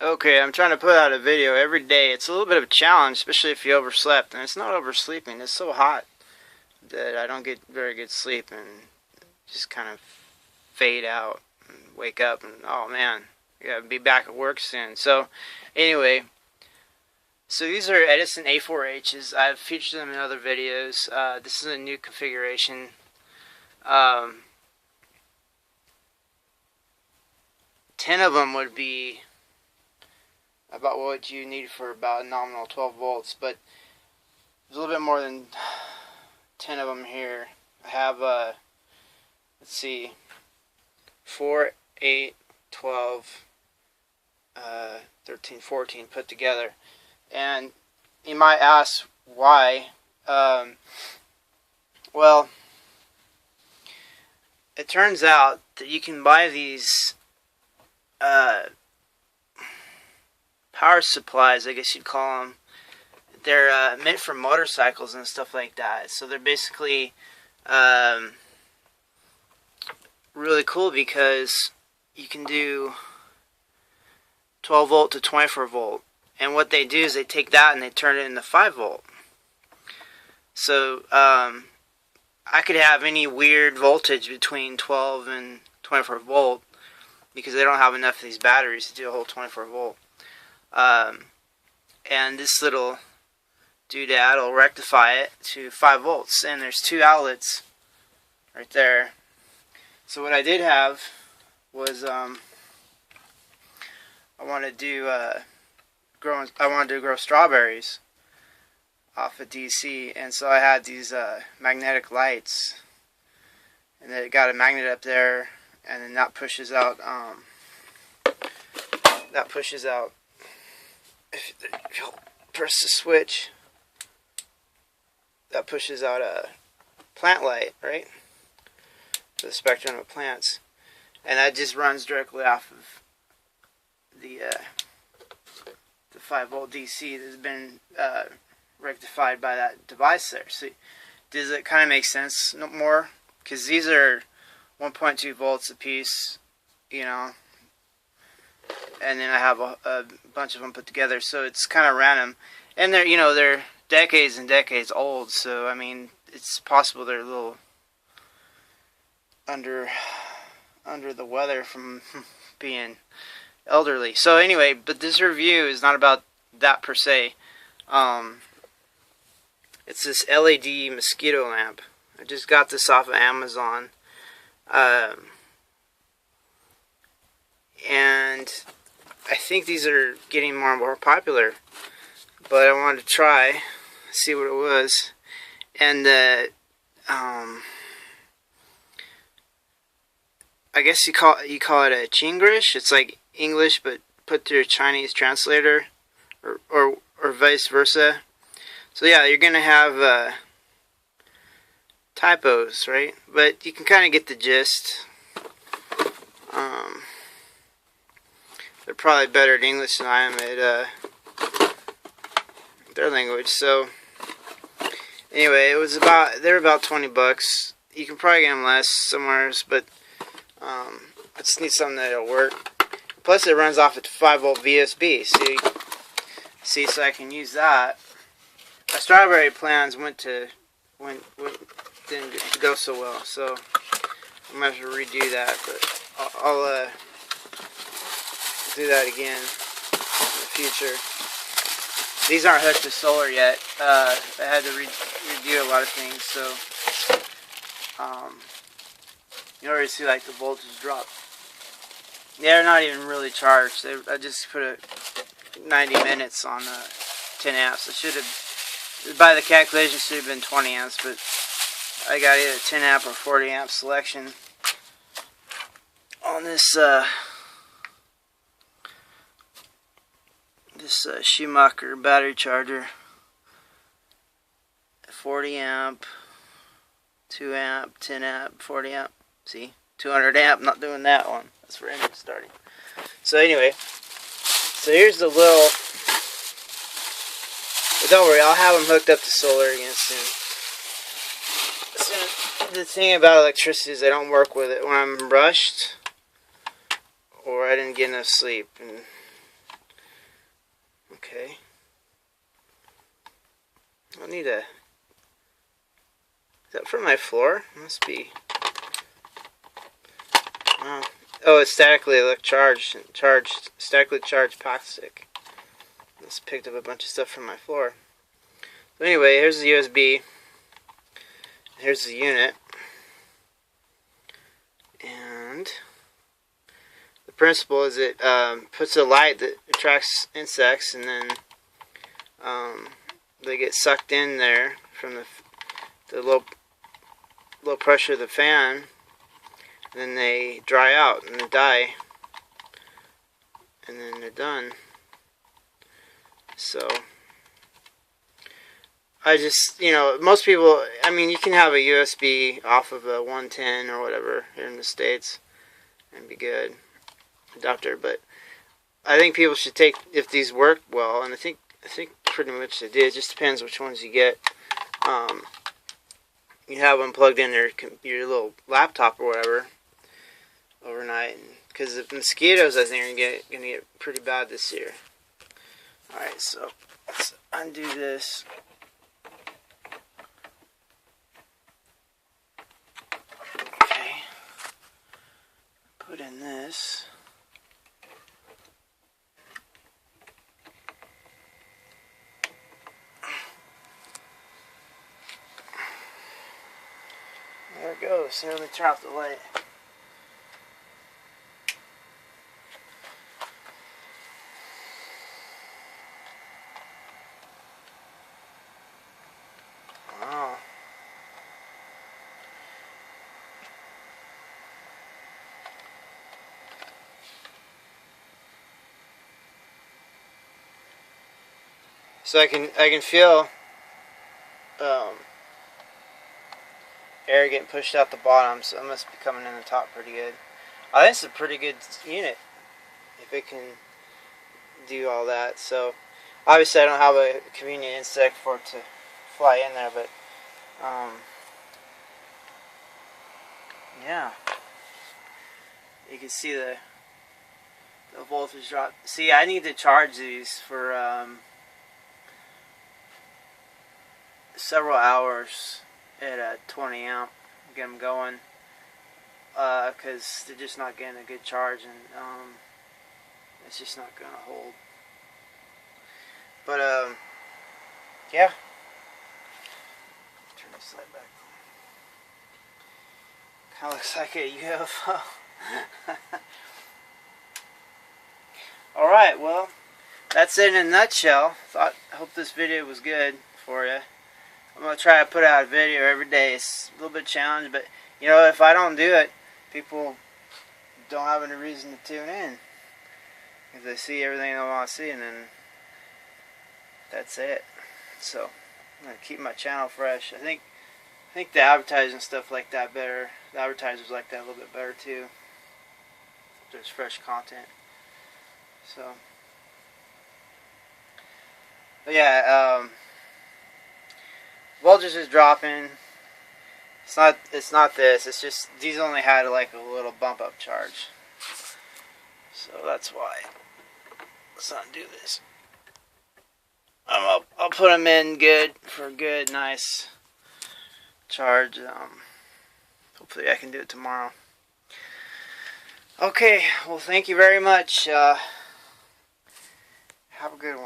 Okay, I'm trying to put out a video every day. It's a little bit of a challenge, especially if you overslept. And it's not oversleeping. It's so hot that I don't get very good sleep and just kind of fade out and wake up and, oh man, I gotta be back at work soon. So, anyway, so these are Edison A4Hs. I've featured them in other videos. This is a new configuration. 10 of them would be about what you need for about a nominal 12 volts, but there's a little bit more than 10 of them here. I have, let's see, 4, 8, 12, 13, 14 put together. And you might ask why. Well, it turns out that you can buy these power supplies, I guess you'd call them. They're meant for motorcycles and stuff like that. So they're basically really cool because you can do 12 volt to 24 volt. And what they do is they take that and they turn it into 5 volt. So I could have any weird voltage between 12 and 24 volt because they don't have enough of these batteries to do a whole 24 volt. And this little doodad will rectify it to 5 volts. And there's 2 outlets right there. So what I did have was I wanted to grow strawberries off of DC, and so I had these magnetic lights, and then it got a magnet up there, and then that pushes out if you'll press the switch, that pushes out a plant light, right, for the spectrum of plants, and that just runs directly off of the 5 volt DC that has been rectified by that device there. So does it kind of make sense no more? Because these are 1.2 volts a piece, you know, and then I have a bunch of them put together, so it's kind of random. And they're decades and decades old, so I mean it's possible they're a little under the weather from being elderly. So anyway, but this review is not about that per se. It's this LED mosquito lamp. I just got this off of Amazon. And I think these are getting more and more popular. But I wanted to try, see what it was. And I guess you call it a Chinglish. It's like English but put through a Chinese translator, or vice versa. So yeah, you're gonna have typos, right? But you can kind of get the gist. They're probably better at English than I am at their language. So anyway, they're about 20 bucks. You can probably get them less somewhere, but I just need something that'll work. Plus, it runs off a 5 volt VSB. See, so I can use that. My strawberry plans didn't go so well, so I'm gonna have to redo that. But I'll do that again in the future. These aren't hooked to solar yet. I had to redo a lot of things, so you already see like the voltage drop. They're not even really charged. I just put 90 minutes on 10 amps. I should have, by the calculation, should have been 20 amps, but I got either 10 amp or 40 amp selection on this Schumacher battery charger. 40 amp, 2 amp, 10 amp, 40 amp. See, 200 amp. Not doing that one. That's for engine starting. So anyway, so here's the little. But don't worry, I'll have them hooked up to solar again soon. The thing about electricity is I don't work with it when I'm rushed or I didn't get enough sleep. And Okay. I need a... Is that from my floor? Must be. Oh, it's statically statically charged plastic. Just picked up a bunch of stuff from my floor. So anyway, here's the USB. Here's the unit. And the principle is it puts a light that attracts insects, and then they get sucked in there from the low pressure of the fan, and then they dry out and they die, and then they're done. So I just, most people, I mean, you can have a USB off of a 110 or whatever here in the States and be good, adapter, but I think people should take, if these work well, and I think pretty much they did. It just depends which ones you get. You have them plugged in your little laptop or whatever overnight, because the mosquitoes, I think, are going to get pretty bad this year. Alright, so let's undo this. Okay. Put in this. There it goes. Here, let me turn off the light. Wow. So I can feel air getting pushed out the bottom, so it must be coming in the top pretty good. I think it's a pretty good unit if it can do all that. So obviously I don't have a convenient insect for it to fly in there, but yeah, you can see the voltage drop. See, I need to charge these for several hours at a 20 amp, get them going, because they're just not getting a good charge, and it's just not going to hold. But yeah, turn this light back on. Kind of looks like a UFO. Alright, well, that's it in a nutshell. I hope this video was good for you. I'm going to try to put out a video every day. It's a little bit challenging, but if I don't do it, people don't have any reason to tune in. If they see everything they want to see, and then that's it. So I'm going to keep my channel fresh. I think the advertising stuff like that better. The advertisers like that a little bit better too. There's fresh content. So, but yeah, voltage is dropping. It's not this. It's just these only had like a little bump up charge. So that's why. Let's undo this. I'll put them in good for a good, nice charge. Hopefully I can do it tomorrow. Okay. Well, thank you very much. Have a good one.